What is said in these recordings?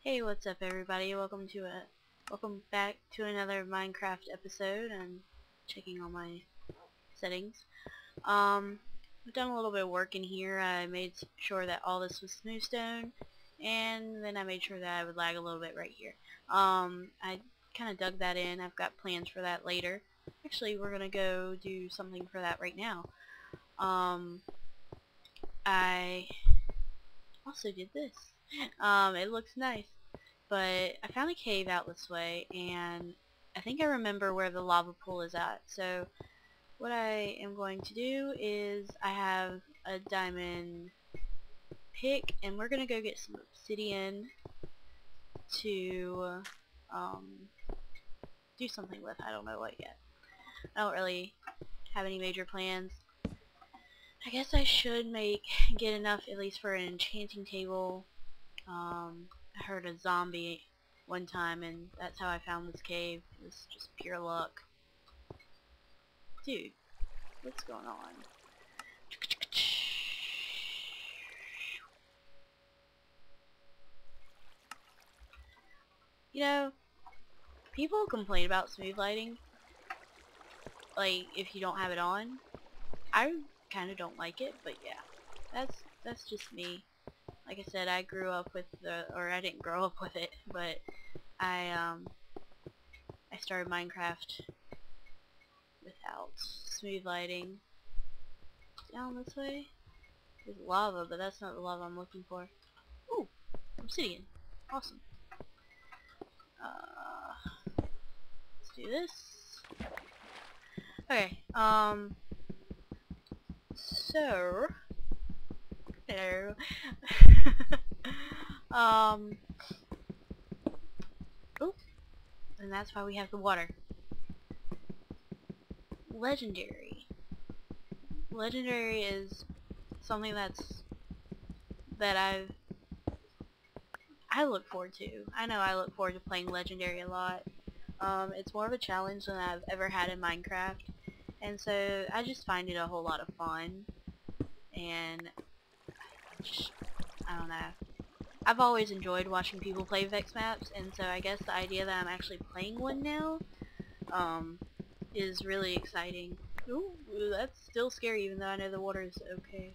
Hey, what's up everybody? Welcome back to another Minecraft episode and checking all my settings. I've done a little bit of work in here. I made sure that all this was smooth stone, and then I made sure that I would lag a little bit right here. I kind of dug that in. I've got plans for that later. Actually, we're gonna go do something for that right now. I also did this. It looks nice. But I found a cave out this way, and I think I remember where the lava pool is at. So what I am going to do is I have a diamond pick, and we're going to go get some obsidian to do something with. I don't know what yet. I don't really have any major plans. I guess I should get enough at least for an enchanting table. I heard a zombie one time, and that's how I found this cave. It was just pure luck. Dude, what's going on? You know, people complain about smooth lighting, like if you don't have it on. I kind of don't like it, but yeah, that's just me. Like I said, I grew up with I didn't grow up with it, but I started Minecraft without smooth lighting. Down this way? There's lava, but that's not the lava I'm looking for. Ooh, obsidian. Awesome. Let's do this. Okay, so hello. Oh, and that's why we have the water. Legendary. Legendary is something that I look forward to. I know I look forward to playing Legendary a lot. It's more of a challenge than I've ever had in Minecraft, and so I just find it a whole lot of fun. And I don't know. I've always enjoyed watching people play Vex maps, and so I guess the idea that I'm actually playing one now is really exciting. Ooh, that's still scary, even though I know the water is okay.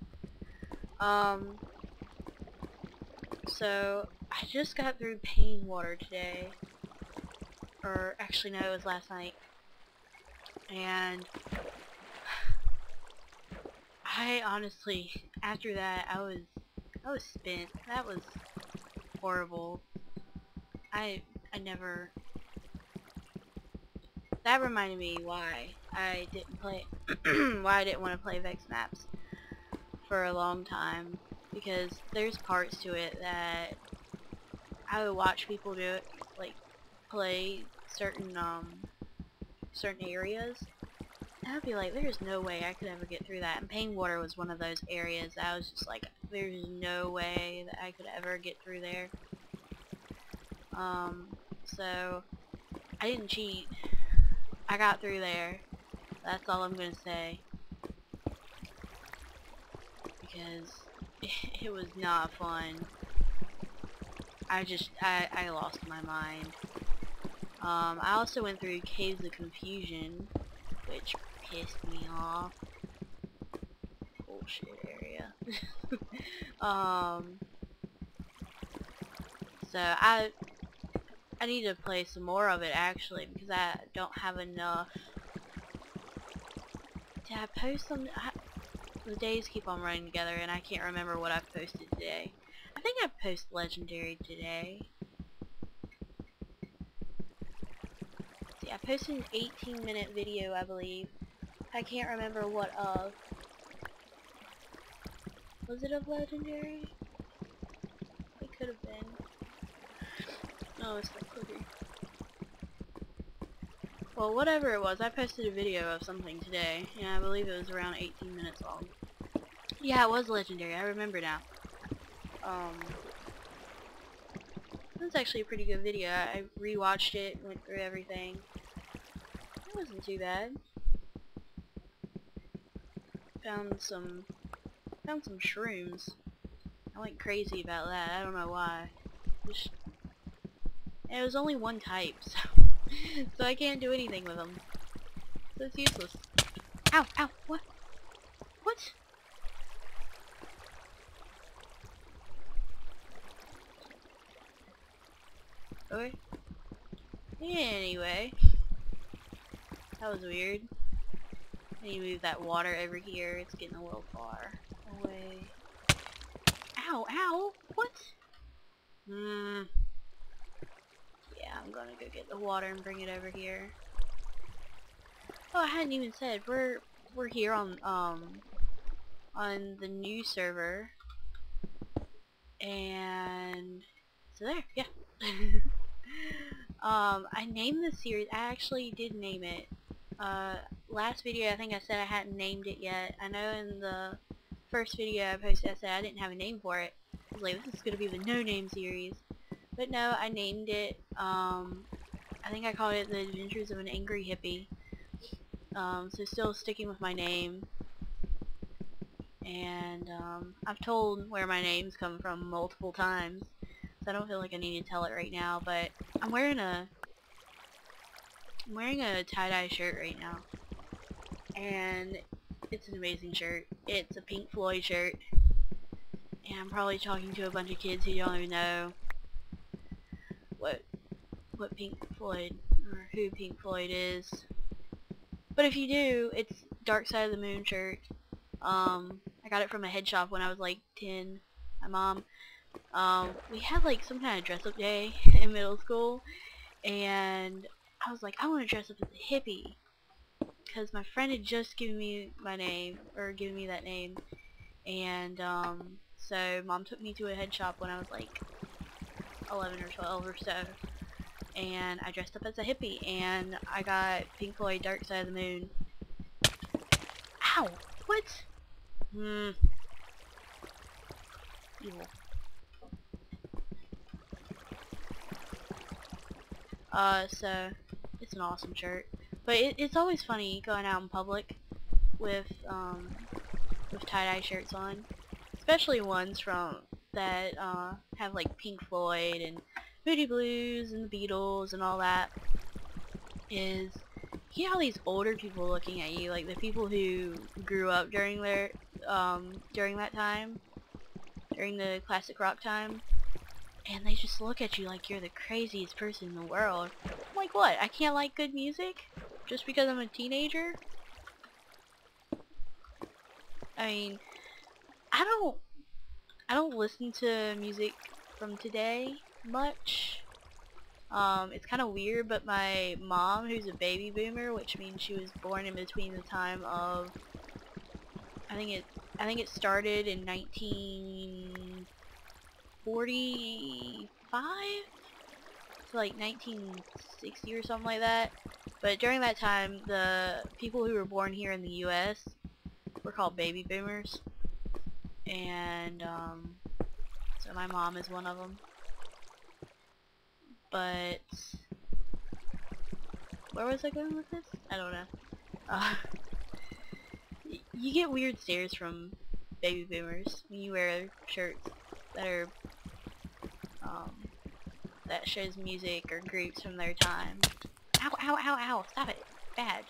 So I just got through pain water today, or actually no, it was last night, and I honestly, after that, I was spent. That was horrible. I never. That reminded me why I didn't play, why I didn't want to play Vex maps for a long time, because there's parts to it that I would watch people do it, like play certain areas, and I'd be like, there's no way I could ever get through that. And Pain Water was one of those areas that I was just like, there's no way that I could ever get through there. So I didn't cheat. I got through there. That's all I'm gonna say. Because it was not fun. I lost my mind. I also went through Caves of Confusion, which pissed me off. Bullshit area. So I need to play some more of it actually, because I don't have enough. Did I post some? The days keep on running together, and I can't remember what I've posted today. I think I posted Legendary today. See, I posted an 18-minute video, I believe. I can't remember what of. Was it of Legendary? It could have been. No, it's not cookie. Well, whatever it was, I posted a video of something today, and I believe it was around 18 minutes long. Yeah, it was Legendary, I remember now. It was actually a pretty good video. I rewatched it, went through everything. It wasn't too bad. Found some shrooms. I went crazy about that, I don't know why. Just And it was only one type, so so I can't do anything with them. So it's useless. Ow! Ow! What? What? Okay. Anyway. That was weird. I need to move that water over here. It's getting a little far away. Ow! Ow! What? Yeah, I'm gonna go get the water and bring it over here. Oh, I hadn't even said we're here on the new server, and so there, yeah. I named this series. I actually did name it. Last video I think I said I hadn't named it yet. I know in the first video I posted I said I didn't have a name for it. I was like, this is gonna be the no name series. But no, I named it, I think I called it The Adventures of an Angry Hippie. So still sticking with my name. And I've told where my name's come from multiple times, so I don't feel like I need to tell it right now, but I'm wearing a tie-dye shirt right now. And it's an amazing shirt. It's a Pink Floyd shirt. And I'm probably talking to a bunch of kids who don't even know what Pink Floyd or who Pink Floyd is. But if you do, it's Dark Side of the Moon shirt. I got it from a head shop when I was like 10. My mom. We had like some kind of dress up day in middle school, and I was like, I want to dress up as a hippie, because my friend had just given me my name, or given me that name, and so mom took me to a head shop when I was like 11 or 12 or so, and I dressed up as a hippie, and I got Pink Floyd Dark Side of the Moon. Ow! What? Evil. So it's an awesome shirt, but it's always funny going out in public with tie-dye shirts on, especially ones from that have like Pink Floyd and Moody Blues and the Beatles and all that. Is you get all these older people looking at you, like the people who grew up during their during that time, during the classic rock time, and they just look at you like you're the craziest person in the world. I'm like, what? I can't like good music just because I'm a teenager? I mean, I don't listen to music from today much. It's kind of weird, but my mom, who's a baby boomer, which means she was born in between the time of, I think it started in 1945 to like 1960 or something like that. But during that time, the people who were born here in the US were called baby boomers, and so my mom is one of them. But where was I going with this? I don't know. You get weird stares from baby boomers when you wear shirts that are that shows music or groups from their time. Ow! Ow! Ow! Ow! Stop it! Bad.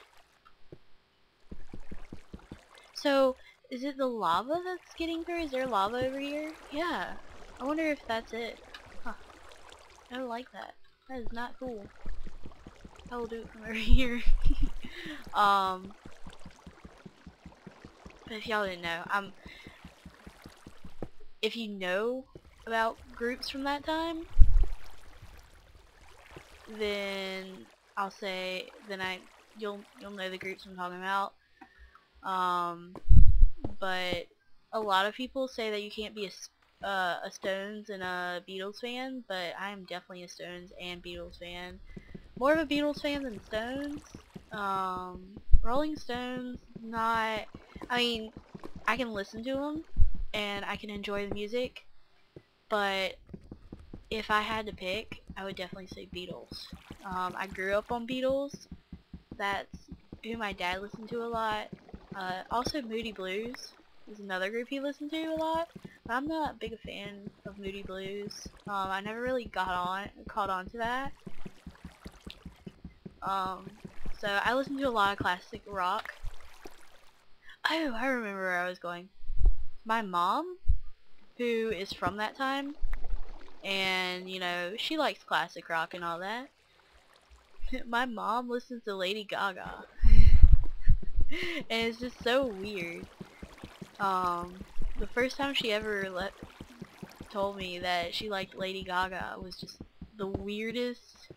So, is it the lava that's getting through? Is there lava over here? Yeah. I wonder if that's it. Huh. I don't like that. That is not cool. I will do it from over here. But if y'all didn't know, if you know about groups from that time, then I'll say, you'll know the groups I'm talking about. But a lot of people say that you can't be a Stones and a Beatles fan, but I am definitely a Stones and Beatles fan. More of a Beatles fan than Stones. Rolling Stones, not, I mean, I can listen to them and I can enjoy the music, but if I had to pick, I would definitely say Beatles. I grew up on Beatles. That's who my dad listened to a lot. Also Moody Blues is another group he listened to a lot, I'm not big a fan of Moody Blues. I never really caught on to that. So I listen to a lot of classic rock. Oh, I remember where I was going. My mom, who is from that time, and you know, she likes classic rock and all that. My mom listens to Lady Gaga. And it's just so weird. The first time she ever told me that she liked Lady Gaga was just the weirdest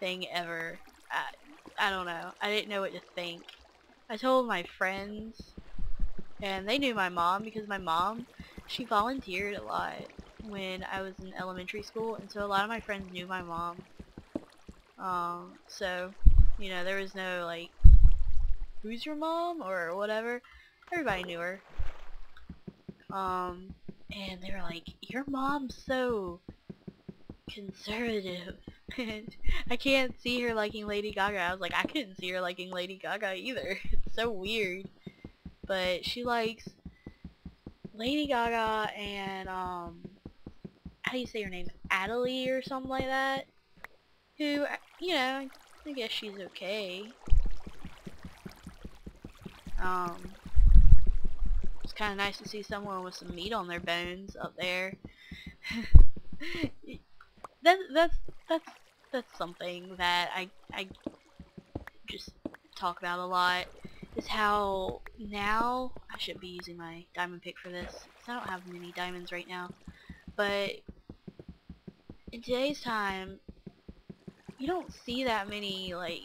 thing ever. I don't know. I didn't know what to think. I told my friends, and they knew my mom because my mom, she volunteered a lot when I was in elementary school, and so a lot of my friends knew my mom. So, you know, there was no like, who's your mom or whatever. Everybody knew her. And they were like, your mom's so conservative. And I can't see her liking Lady Gaga. I was like, I couldn't see her liking Lady Gaga either. It's so weird. But she likes Lady Gaga and, how do you say her name? Adelie or something like that. Who, you know, I guess she's okay. It's kind of nice to see someone with some meat on their bones up there. That's something that I just talk about a lot, is how now, I should be using my diamond pick for this, because I don't have many diamonds right now, but in today's time, you don't see that many, like,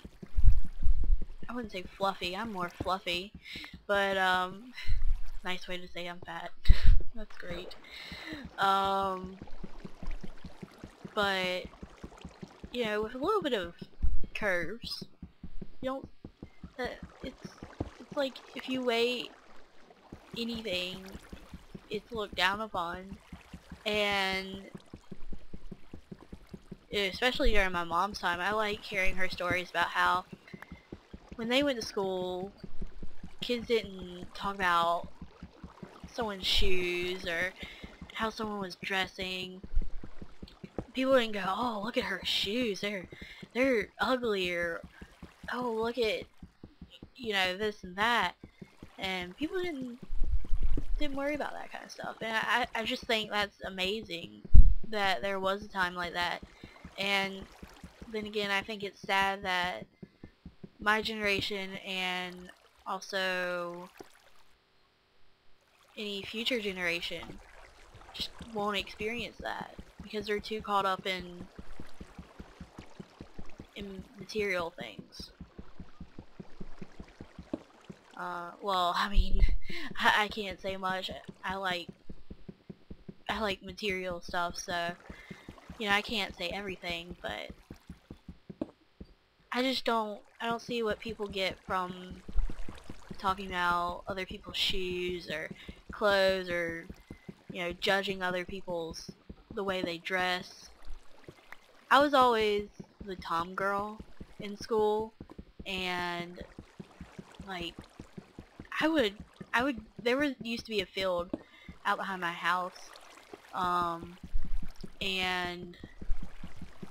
I wouldn't say fluffy, I'm more fluffy, but, nice way to say I'm fat. That's great. But, you know, with a little bit of curves, you don't, it's like if you weigh anything, it's looked down upon, and especially during my mom's time, I like hearing her stories about how when they went to school, kids didn't talk about someone's shoes or how someone was dressing. People didn't go, oh, look at her shoes, they're ugly, or oh, look at, you know, this and that. And people didn't worry about that kind of stuff. And I just think that's amazing that there was a time like that. And then again, I think it's sad that my generation and also any future generation just won't experience that because they're too caught up in material things. Well, I mean, I can't say much. I like material stuff, so, you know, I can't say everything, but I don't see what people get from talking about other people's shoes or clothes, or, you know, judging other people's, the way they dress. I was always the tom girl in school, and, like, there used to be a field out behind my house, and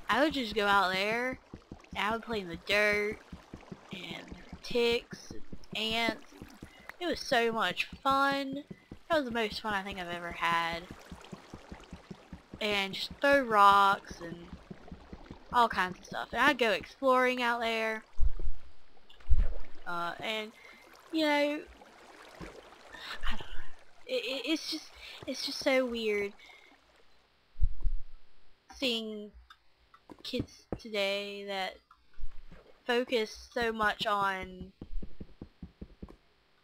I would just go out there, and I would play in the dirt, and ticks, and ants. It was so much fun. That was the most fun I think I've ever had. And just throw rocks, and all kinds of stuff. And I'd go exploring out there, and, you know, I don't know. It's just so weird seeing kids today that focus so much on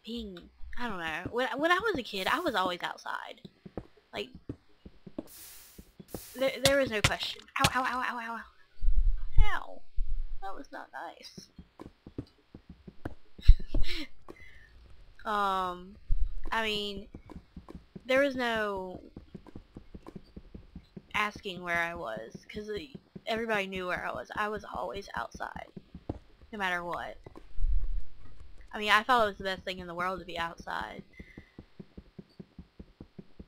being, I don't know. When I was a kid, I was always outside. Like, there was no question. Ow, ow, ow, ow, ow. Ow. That was not nice. I mean, there was no asking where I was, because everybody knew where I was. I was always outside, no matter what. I mean, I thought it was the best thing in the world to be outside.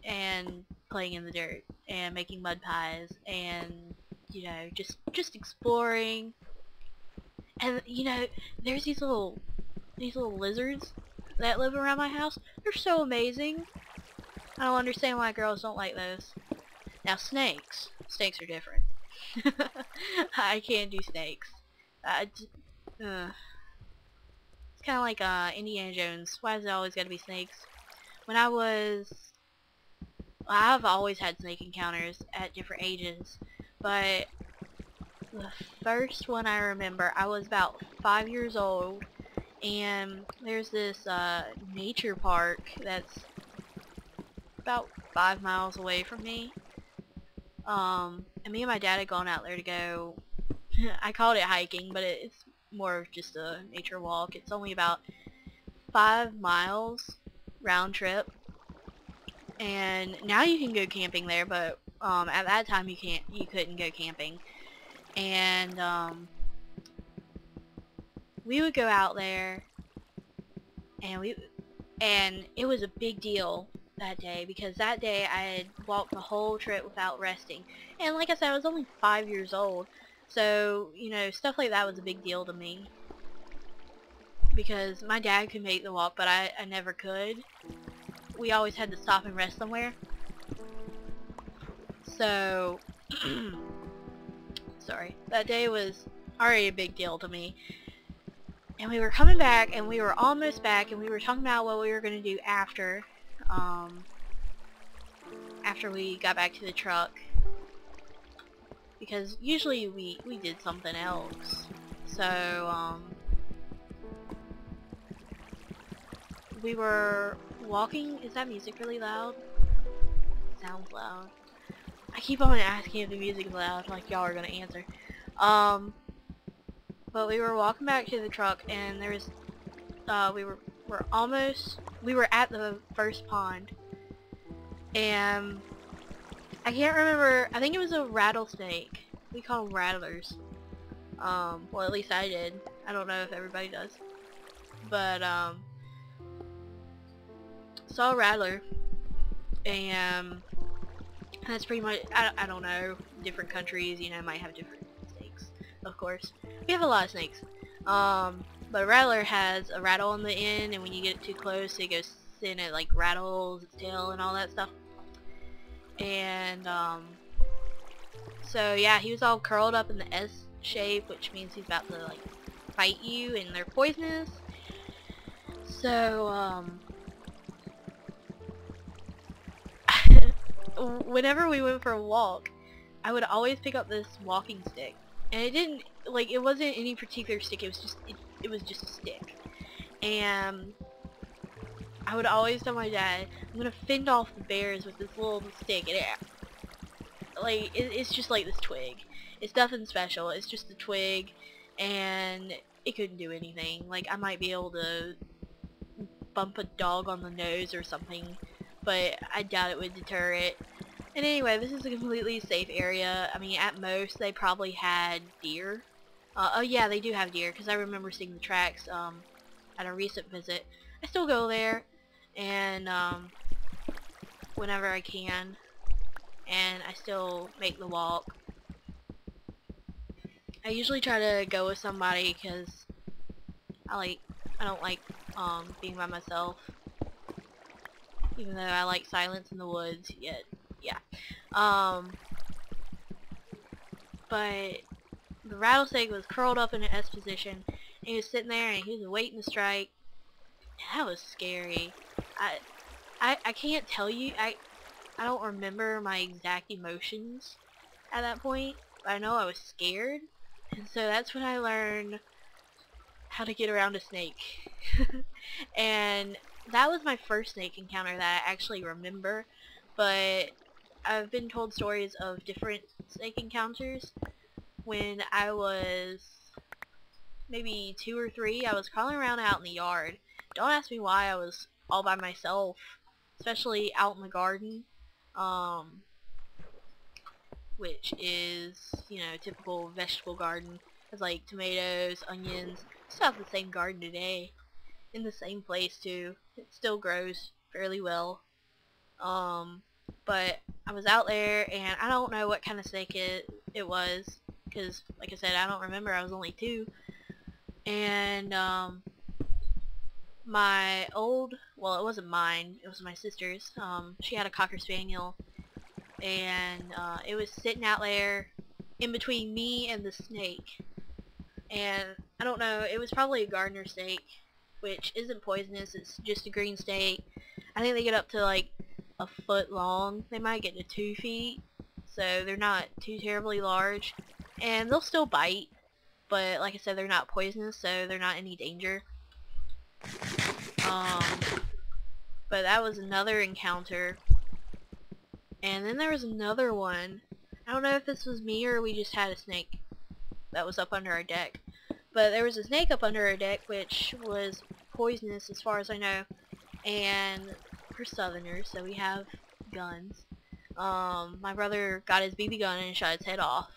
and playing in the dirt and making mud pies and, you know, just exploring. And, you know, there's these little lizards that live around my house. They're so amazing. I don't understand why girls don't like those. Now snakes are different. I can't do snakes. It's kind of like Indiana Jones. Why is it always got to be snakes? When I've always had snake encounters at different ages, but the first one I remember, I was about 5 years old, and there's this nature park that's about 5 miles away from me. And me and my dad had gone out there to go, I called it hiking, but it's more of just a nature walk. It's only about 5 miles round trip, and now you can go camping there, but at that time you couldn't go camping. And we would go out there, and it was a big deal that day, because that day I had walked the whole trip without resting. And like I said, I was only 5 years old, so, you know, stuff like that was a big deal to me, because my dad could make the walk, but I never could. We always had to stop and rest somewhere. So, sorry, that day was already a big deal to me. And we were coming back, and we were almost back, and we were talking about what we were going to do after we got back to the truck. Because usually we did something else. So, we were walking. Is that music really loud? Sounds loud. I keep on asking if the music is loud, like y'all are gonna answer. But we were walking back to the truck, and there was, we were at the first pond, and I can't remember, I think it was a rattlesnake. We call them rattlers. Well, at least I did. I don't know if everybody does. But, saw a rattler, and that's pretty much, I don't know, different countries, you know, might have different snakes, of course. We have a lot of snakes. But a rattler has a rattle on the end, and when you get too close, it goes in, it like rattles its tail and all that stuff. And, so yeah, he was all curled up in the S shape, which means he's about to like bite you, and they're poisonous. So, whenever we went for a walk, I would always pick up this walking stick, and it wasn't any particular stick, it was just a stick, and I would always tell my dad, I'm gonna fend off the bears with this little stick, and it's just like this twig. It's nothing special, it's just a twig, and it couldn't do anything. Like, I might be able to bump a dog on the nose or something, but I doubt it would deter it. And anyway, this is a completely safe area. I mean, at most, they probably had deer. Oh yeah, they do have deer, because I remember seeing the tracks at a recent visit. I still go there, and whenever I can, and I still make the walk. I usually try to go with somebody, because I don't like being by myself, even though I like silence in the woods, yet, yeah. But the rattlesnake was curled up in an S position, and he was sitting there, and he was waiting to strike. That was scary. I can't tell you, I don't remember my exact emotions at that point, but I know I was scared, and so that's when I learned how to get around a snake. And that was my first snake encounter that I actually remember, but I've been told stories of different snake encounters. When I was maybe 2 or 3, I was crawling around out in the yard. Don't ask me why I was all by myself, especially out in the garden, which is, you know, typical vegetable garden. It's like tomatoes, onions, still have the same garden today, in the same place too. It still grows fairly well. But I was out there, and I don't know what kind of snake it was, because, like I said, I don't remember. I was only 2. And, my old, well, it wasn't mine, it was my sister's. She had a Cocker Spaniel, and, it was sitting out there in between me and the snake. And, I don't know, it was probably a gardener snake, which isn't poisonous, it's just a green snake. I think they get up to, like, a foot long. They might get to 2 feet, so they're not too terribly large. And they'll still bite, but like I said, they're not poisonous, so they're not any danger. But that was another encounter. And then there was another one. I don't know if this was me or we just had a snake that was up under our deck. But there was a snake up under our deck which was poisonous as far as I know. And we're Southerners, so we have guns. My brother got his BB gun and shot its head off.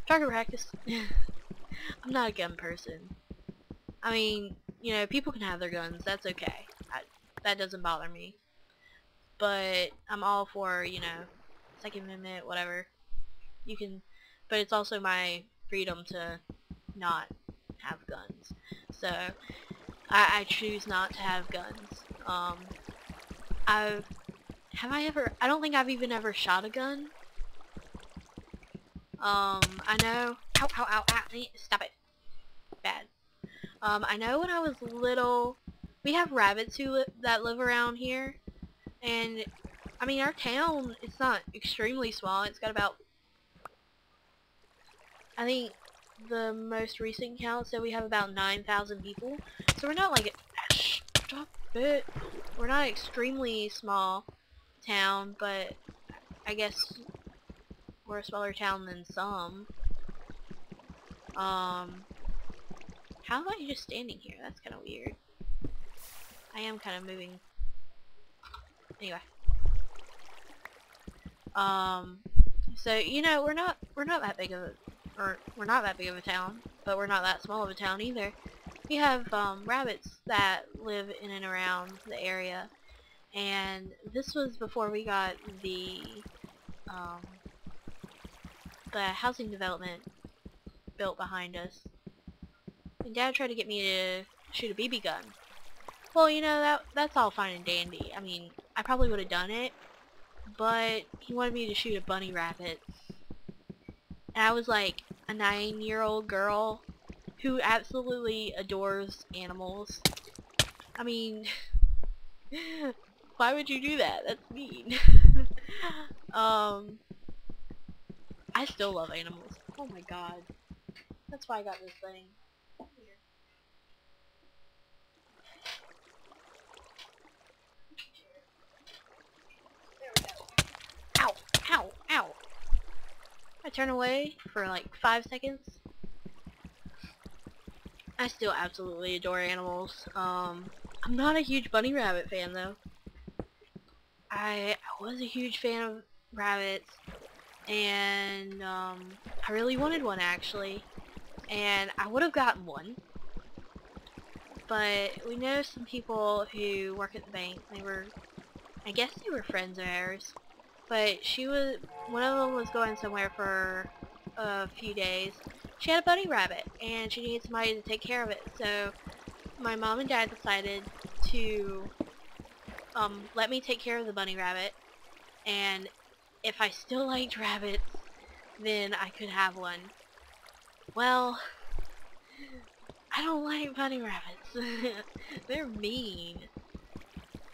Target practice. I'm not a gun person. I mean, you know, people can have their guns, that's okay. That doesn't bother me. But I'm all for, you know, Second Amendment, whatever. You can, but it's also my freedom to not have guns. So, I choose not to have guns. I don't think I've even ever shot a gun. I know, ow, stop it. Bad. I know when I was little, we have rabbits that live around here, and, I mean, our town, it's not extremely small, it's got about, I think, the most recent count said we have about 9,000 people, so we're not like, stop it, we're not extremely small town, but I guess we're a smaller town than some. How am I just standing here? That's kind of weird. I am kind of moving. Anyway. So, you know, we're not that big of a, we're not that big of a town, but we're not that small of a town either. We have, rabbits that live in and around the area, and this was before we got the housing development built behind us. And Dad tried to get me to shoot a BB gun. Well, you know, that's all fine and dandy. I mean, I probably would have done it, but he wanted me to shoot a bunny rabbit. And I was like a 9-year-old girl who absolutely adores animals. I mean, why would you do that? That's mean. I still love animals. Oh my god. That's why I got this thing. There we go. Ow! Ow! Ow! I turn away for like 5 seconds. I still absolutely adore animals. I'm not a huge bunny rabbit fan though. I was a huge fan of rabbits, and I really wanted one actually, and I would have gotten one, but we know some people who work at the bank. I guess they were friends of ours, but one of them was going somewhere for a few days. She had a bunny rabbit, and she needed somebody to take care of it, so my mom and dad decided to let me take care of the bunny rabbit, and if I still liked rabbits, then I could have one. Well, I don't like bunny rabbits. They're mean.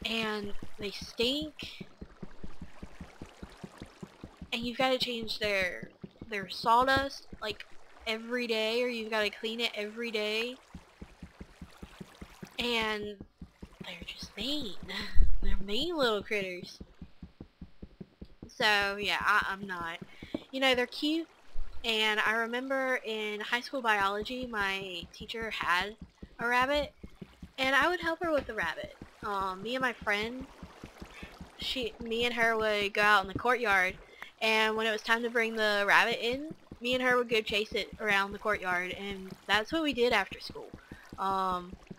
And they stink. And you've got to change their sawdust, like, every day, or you've got to clean it every day. And they're just mean. They're mean little critters. So, yeah, I'm not. You know, they're cute, and I remember in high school biology, my teacher had a rabbit, and I would help her with the rabbit. Me and my friend, me and her would go out in the courtyard, and when it was time to bring the rabbit in, me and her would go chase it around the courtyard, and that's what we did after school.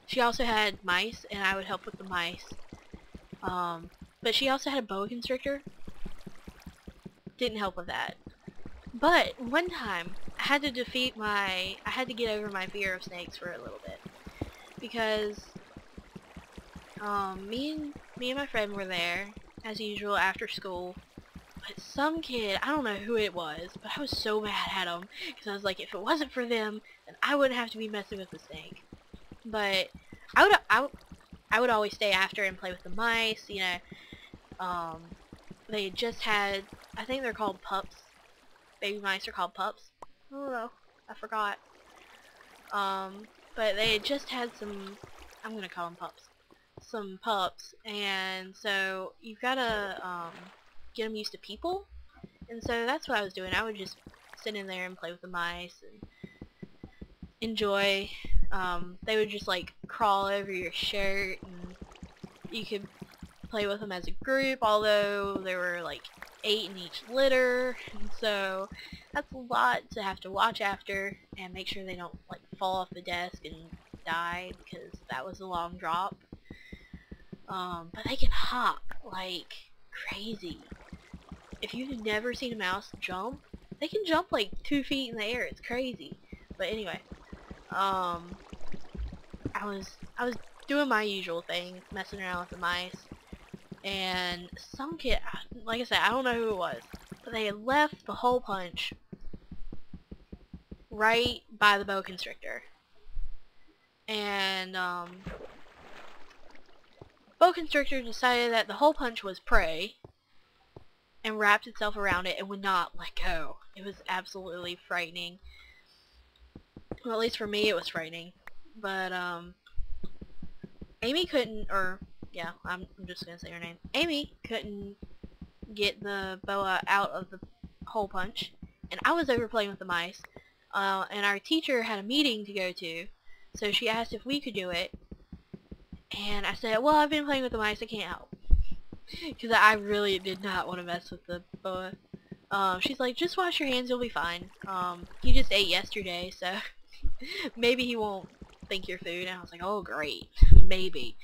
She also had mice, and I would help with the mice. But but she also had a boa constrictor. Didn't help with that. But one time, I had to get over my fear of snakes for a little bit. Because, me and my friend were there, as usual, after school. But some kid, I don't know who it was, but I was so mad at him. Because I was like, if it wasn't for them, then I wouldn't have to be messing with the snake. But, I would always stay after and play with the mice, you know. They just had, I think they're called pups. Baby mice are called pups. I don't know. I forgot. But they had just had some, I'm gonna call them pups. Some pups, and so you've gotta, get them used to people. And so that's what I was doing. I would just sit in there and play with the mice and enjoy. They would just like crawl over your shirt, and you could play with them as a group, although there were like 8 in each litter, and so that's a lot to have to watch after and make sure they don't like fall off the desk and die, because that was a long drop. But they can hop like crazy. If you've never seen a mouse jump, they can jump like 2 feet in the air. It's crazy. But anyway, I was doing my usual thing, messing around with the mice, and some kid, like I said, I don't know who it was, but they had left the hole punch right by the boa constrictor. And boa constrictor decided that the hole punch was prey and wrapped itself around it and would not let go. It was absolutely frightening. Well, at least for me it was frightening. But Amy couldn't, or yeah, I'm just gonna say her name. Amy couldn't get the boa out of the hole punch, and I was over playing with the mice, and our teacher had a meeting to go to, so she asked if we could do it, and I said, well, I've been playing with the mice, I can't help, because I really did not want to mess with the boa. She's like, just wash your hands, you'll be fine. He just ate yesterday, so maybe he won't think you're food. And I was like, oh great, maybe.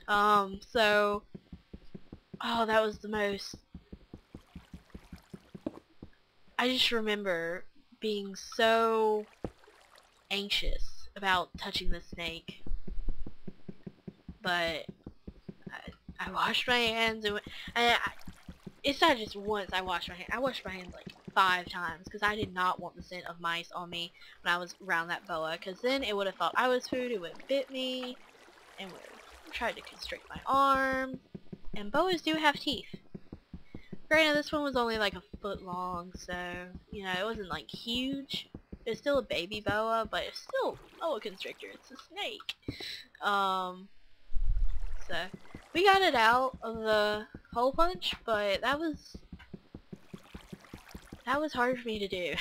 So, oh, that was the most, I just remember being so anxious about touching the snake. But I washed my hands, and it's not just once I washed my hands. I washed my hands like 5 times, because I did not want the scent of mice on me when I was around that boa, because then it would have thought I was food, it would have bit me, and would have tried to constrict my arm. And boas do have teeth. Granted, this one was only like a foot long, so, you know, it wasn't like huge. It's still a baby boa, but it's still a boa constrictor. It's a snake. So we got it out of the hole punch, but that was hard for me to do.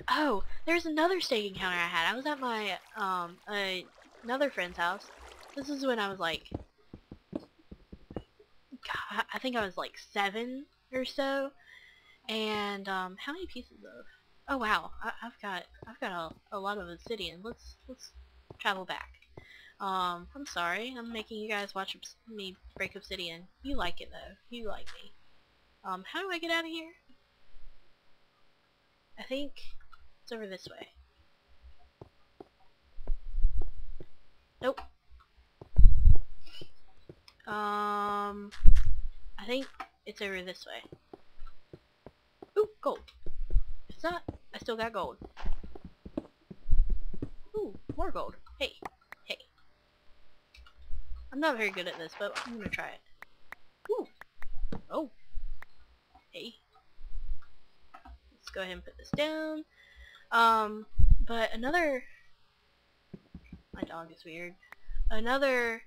Oh, there's another snake encounter I had. I was at my another friend's house. This is when I was like, God, I think I was like 7 or so. And how many pieces of? Oh wow, I've got a lot of obsidian. Let's travel back. I'm sorry, I'm making you guys watch me break obsidian. You like it though. You like me. How do I get out of here? I think it's over this way. Nope. I think it's over this way. Ooh, gold. If it's not, I still got gold. Ooh, more gold. Hey. Hey. I'm not very good at this, but I'm gonna try it. Ooh. Oh. Hey. Let's go ahead and put this down. But another... My dog is weird. Another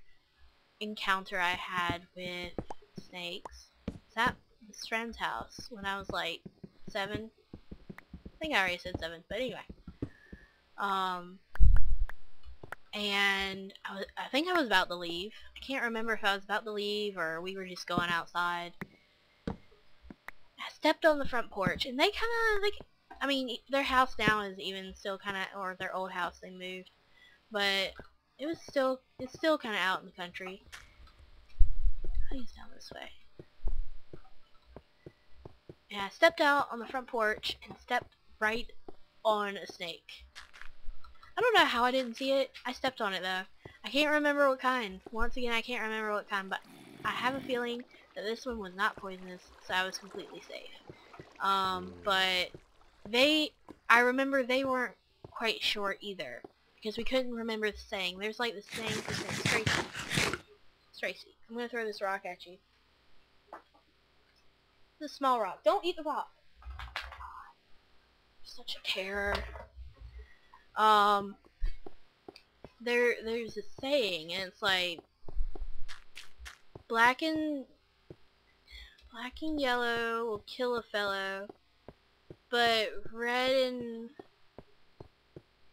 encounter I had with snakes was at this friend's house when I was like 7. I think I already said 7, but anyway. And I think I was about to leave. I can't remember if I was about to leave or we were just going outside. I stepped on the front porch, and they kind of, I mean, their house now is even still kind of, or their old house they moved, but it's still kind of out in the country. this way. And I stepped out on the front porch and stepped right on a snake. I don't know how I didn't see it. I stepped on it though. I can't remember what kind. Once again, I can't remember what kind, but I have a feeling that this one was not poisonous, so I was completely safe. But I remember they weren't quite sure either, because we couldn't remember the saying. There's like the saying that says, Tracy, I'm gonna throw this rock at you. This small rock. Don't eat the rock. Such a terror. There's a saying, and it's like, black and yellow will kill a fellow, but red and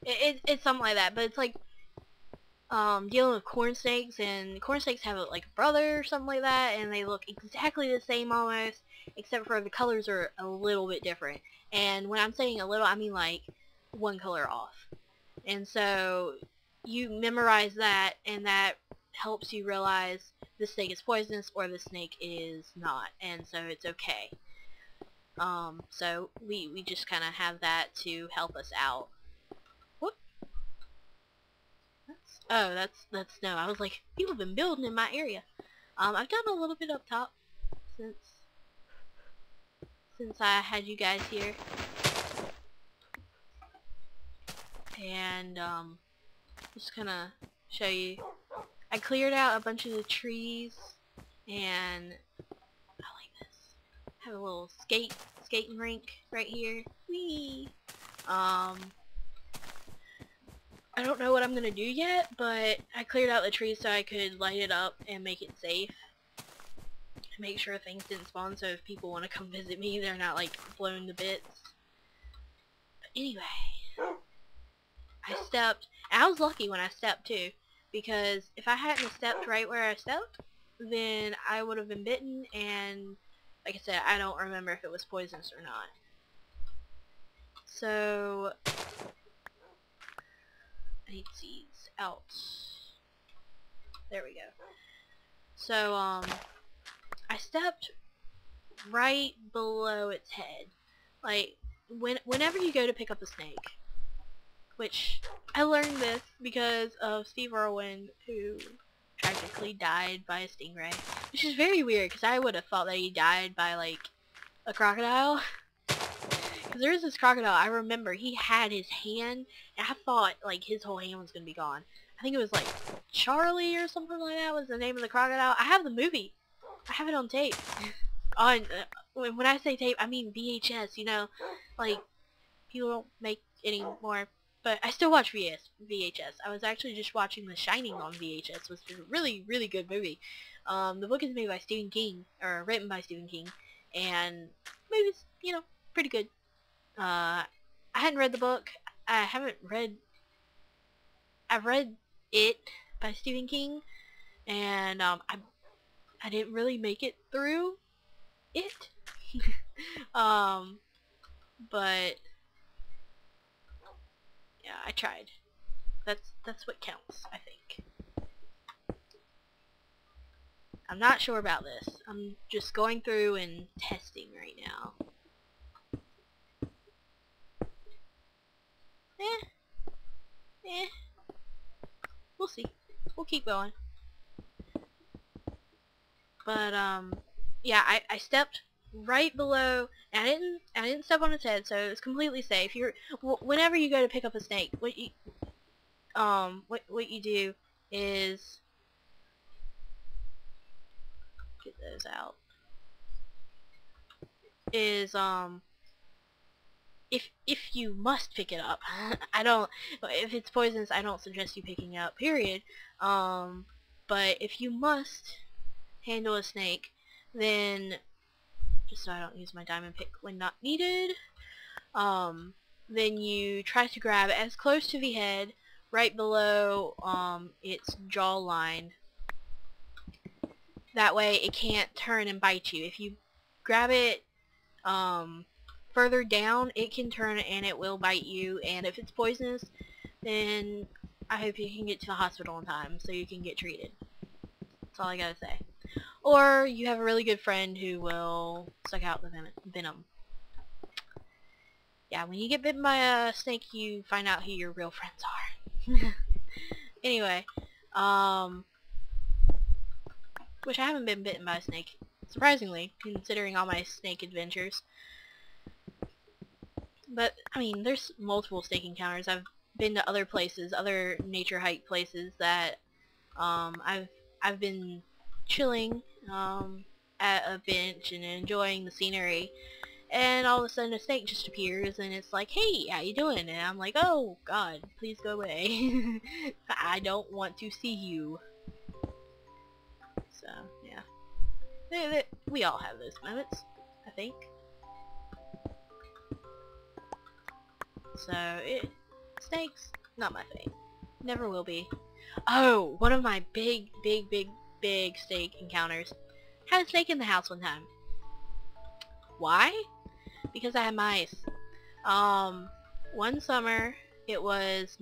it's something like that. But it's like dealing with corn snakes, and corn snakes have like a brother or something like that, and they look exactly the same almost, except for the colors are a little bit different. And when I'm saying a little, I mean like one color off. And so you memorize that, and that helps you realize the snake is poisonous or the snake is not, and so it's okay. So we just kind of have that to help us out. Whoop. That's snow. I was like, people have been building in my area. I've done a little bit up top since I had you guys here. And just gonna show you. I cleared out a bunch of the trees, and I like this. Have a little skating rink right here. Whee! I don't know what I'm gonna do yet, but I cleared out the trees so I could light it up and make it safe. Make sure things didn't spawn, so if people want to come visit me, they're not like blown to bits. But anyway, I stepped, and I was lucky when I stepped too, because if I hadn't stepped right where I stepped, then I would have been bitten, and like I said, I don't remember if it was poisonous or not. So I need seeds out. There we go. So I stepped right below its head. Like whenever you go to pick up a snake, which I learned this because of Steve Irwin, who tragically died by a stingray, which is very weird because I would have thought that he died by like a crocodile. Because there was this crocodile, I remember he had his hand, and I thought like his whole hand was gonna be gone. I think it was like Charlie or something like that was the name of the crocodile. I have the movie. I have it on tape. On when I say tape, I mean VHS. You know, like people don't make anymore. But I still watch VHS. I was actually just watching The Shining on VHS, which is a really, really good movie. The book is made by Stephen King, or written by Stephen King, and the movie's, you know, pretty good. I hadn't read the book. I've read It by Stephen King, and I didn't really make it through it. But yeah, I tried. That's what counts, I think. I'm not sure about this. I'm just going through and testing right now. We'll see. We'll keep going. But yeah, I stepped right below, and I didn't step on its head, so it's completely safe. Whenever you go to pick up a snake, what you do is get those out. Is if you must pick it up, if it's poisonous, I don't suggest you picking it up, period. But if you must handle a snake, then, just so I don't use my diamond pick when not needed, then you try to grab as close to the head, right below its jawline. That way it can't turn and bite you. If you grab it further down, it can turn and it will bite you, and if it's poisonous, then I hope you can get to the hospital in time so you can get treated. That's all I gotta say. or you have a really good friend who will suck out the venom. Yeah, when you get bitten by a snake, you find out who your real friends are. Anyway, which I haven't been bitten by a snake, surprisingly, considering all my snake adventures. But, I mean, there's multiple snake encounters. I've been to other places, other nature hike places that, I've been chilling, at a bench and enjoying the scenery, and all of a sudden a snake just appears and it's like, hey, how you doing? And I'm like, oh god, please go away. I don't want to see you. So, yeah. We all have those moments, I think. So, snakes, not my thing. Never will be. Oh, one of my big snake encounters. Had a snake in the house one time. Why? Because I had mice. One summer, it was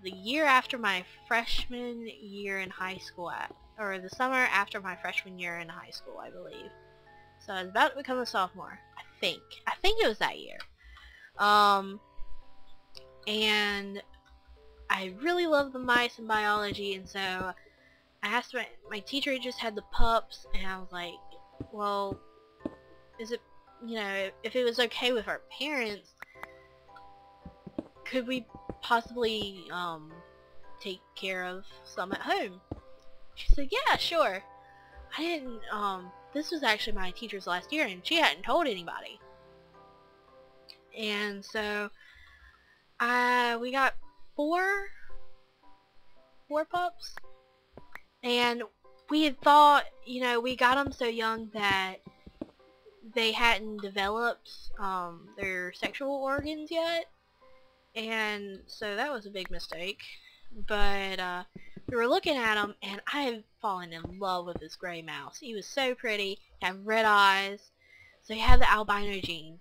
the year after my freshman year in high school, or the summer after my freshman year in high school, I believe. So I was about to become a sophomore, I think it was that year. And I really loved the mice in biology, and so I asked my teacher just had the pups, and I was like, well, is it, if it was okay with our parents, could we possibly, take care of some at home? She said, yeah, sure. I didn't, this was actually my teacher's last year, and she hadn't told anybody. And so, we got four pups, and we had thought, we got them so young that they hadn't developed, their sexual organs yet, and so that was a big mistake. But, we were looking at him, and I had fallen in love with this gray mouse. He was so pretty, had red eyes, so he had the albino gene.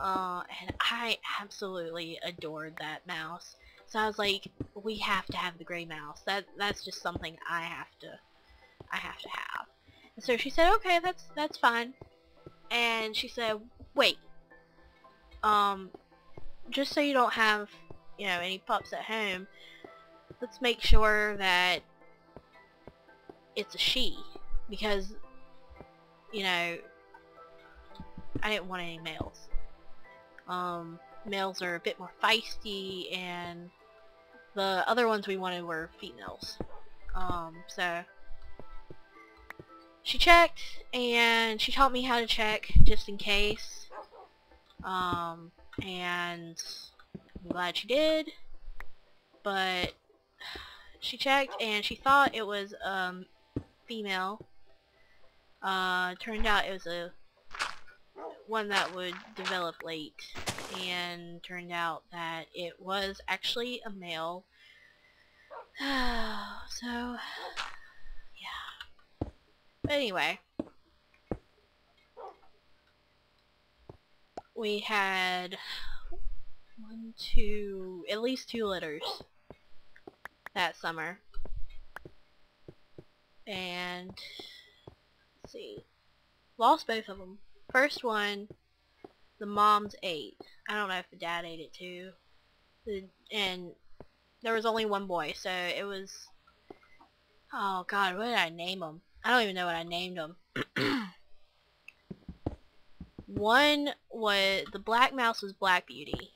And I absolutely adored that mouse. So I was like, we have to have the gray mouse. That's just something I have to have. And so she said, okay, that's fine. And she said, wait, just so you don't have, any pups at home, let's make sure that it's a she, because, I didn't want any males. Males are a bit more feisty, and the other ones we wanted were females. So she checked, and she taught me how to check, just in case. And I'm glad she did, but she checked, and she thought it was, female. Turned out it was one that would develop late, and turned out that it was actually a male. So, yeah. But anyway, we had at least 2 litters that summer. And, let's see, lost both of them. First one, the moms ate. I don't know if the dad ate it too. And there was only one boy, so it was, oh god, what did I name him? I don't even know what I named him. One was, the black mouse was Black Beauty.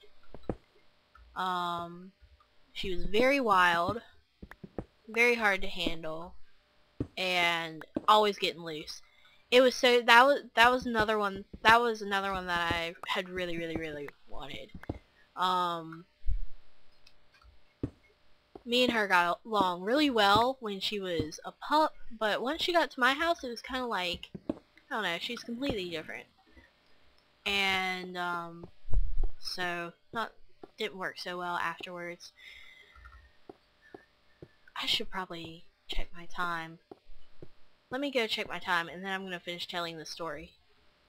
She was very wild, very hard to handle, and always getting loose. It was so, that was another one that I had really wanted. Me and her got along really well when she was a pup, but once she got to my house, it was kind of like, I don't know, she's completely different. And, so, didn't work so well afterwards. I should probably check my time. Let me go check my time, and then I'm going to finish telling the story.